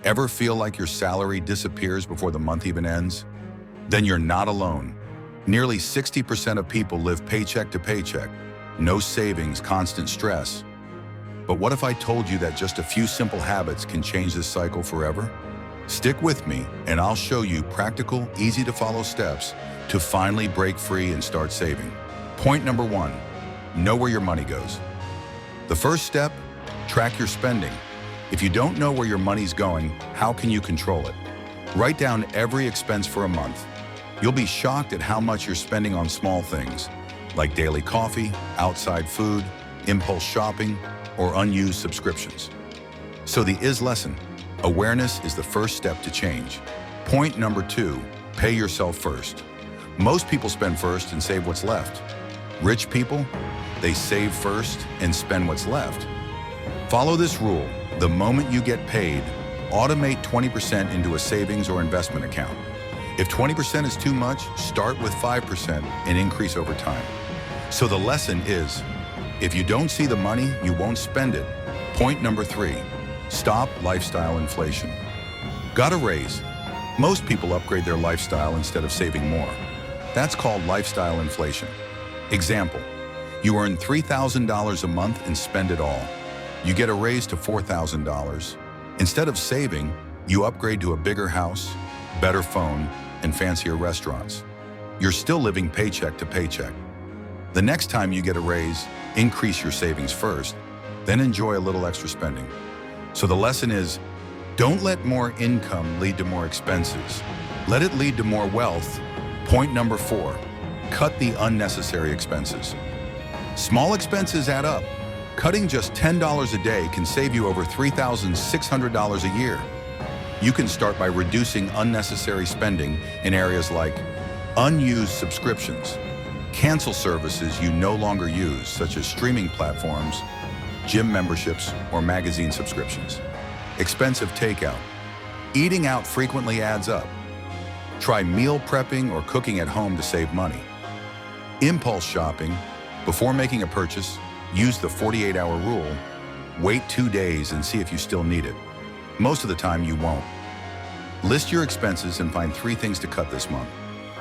Ever feel like your salary disappears before the month even ends? Then you're not alone. Nearly 60% of people live paycheck to paycheck. No savings, constant stress. But what if I told you that just a few simple habits can change this cycle forever? Stick with me and I'll show you practical, easy-to-follow steps to finally break free and start saving. Point number 1, know where your money goes. The first step, track your spending. If you don't know where your money's going, how can you control it? Write down every expense for a month. You'll be shocked at how much you're spending on small things, like daily coffee, outside food, impulse shopping, or unused subscriptions. So the is lesson, awareness is the first step to change. Point number 2, pay yourself first. Most people spend first and save what's left. Rich people, they save first and spend what's left. Follow this rule. The moment you get paid, automate 20% into a savings or investment account. If 20% is too much, start with 5% and increase over time. So the lesson is, if you don't see the money, you won't spend it. Point number 3, stop lifestyle inflation. Got a raise. Most people upgrade their lifestyle instead of saving more. That's called lifestyle inflation. Example, you earn $3,000 a month and spend it all. You get a raise to $4,000. Instead of saving, you upgrade to a bigger house, better phone, and fancier restaurants. You're still living paycheck to paycheck. The next time you get a raise, increase your savings first, then enjoy a little extra spending. So the lesson is, don't let more income lead to more expenses. Let it lead to more wealth. Point number 4, cut the unnecessary expenses. Small expenses add up. Cutting just $10 a day can save you over $3,600 a year. You can start by reducing unnecessary spending in areas like unused subscriptions. Cancel services you no longer use, such as streaming platforms, gym memberships, or magazine subscriptions. Expensive takeout. Eating out frequently adds up. Try meal prepping or cooking at home to save money. Impulse shopping. Before making a purchase, use the 48-hour rule. Wait 2 days and see if you still need it. Most of the time, you won't. List your expenses and find 3 things to cut this month.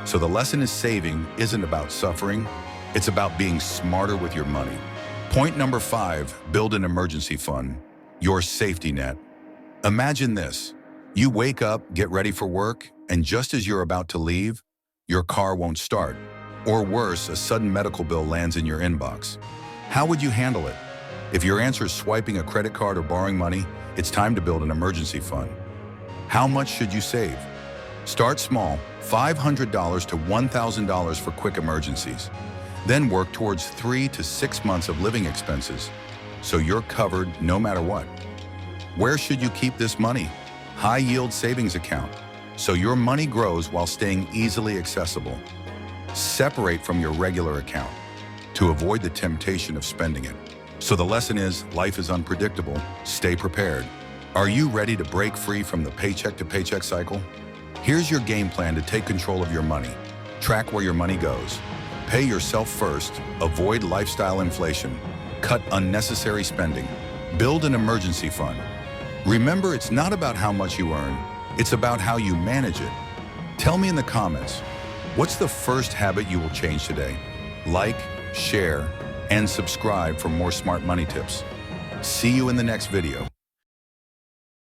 So the lesson is saving isn't about suffering, it's about being smarter with your money. Point number 5, build an emergency fund, your safety net. Imagine this. You wake up, get ready for work, and just as you're about to leave, your car won't start. Or worse, a sudden medical bill lands in your inbox. How would you handle it? If your answer is swiping a credit card or borrowing money, it's time to build an emergency fund. How much should you save? Start small, $500 to $1,000 for quick emergencies. Then work towards 3 to 6 months of living expenses, so you're covered no matter what. Where should you keep this money? High-yield savings account, so your money grows while staying easily accessible. Separate from your regular account to avoid the temptation of spending it. So the lesson is, life is unpredictable. Stay prepared. Are you ready to break free from the paycheck to paycheck cycle? Here's your game plan to take control of your money. Track where your money goes. Pay yourself first. Avoid lifestyle inflation. Cut unnecessary spending. Build an emergency fund. Remember, it's not about how much you earn. It's about how you manage it. Tell me in the comments, what's the first habit you will change today? Like, share, and subscribe for more smart money tips. See you in the next video.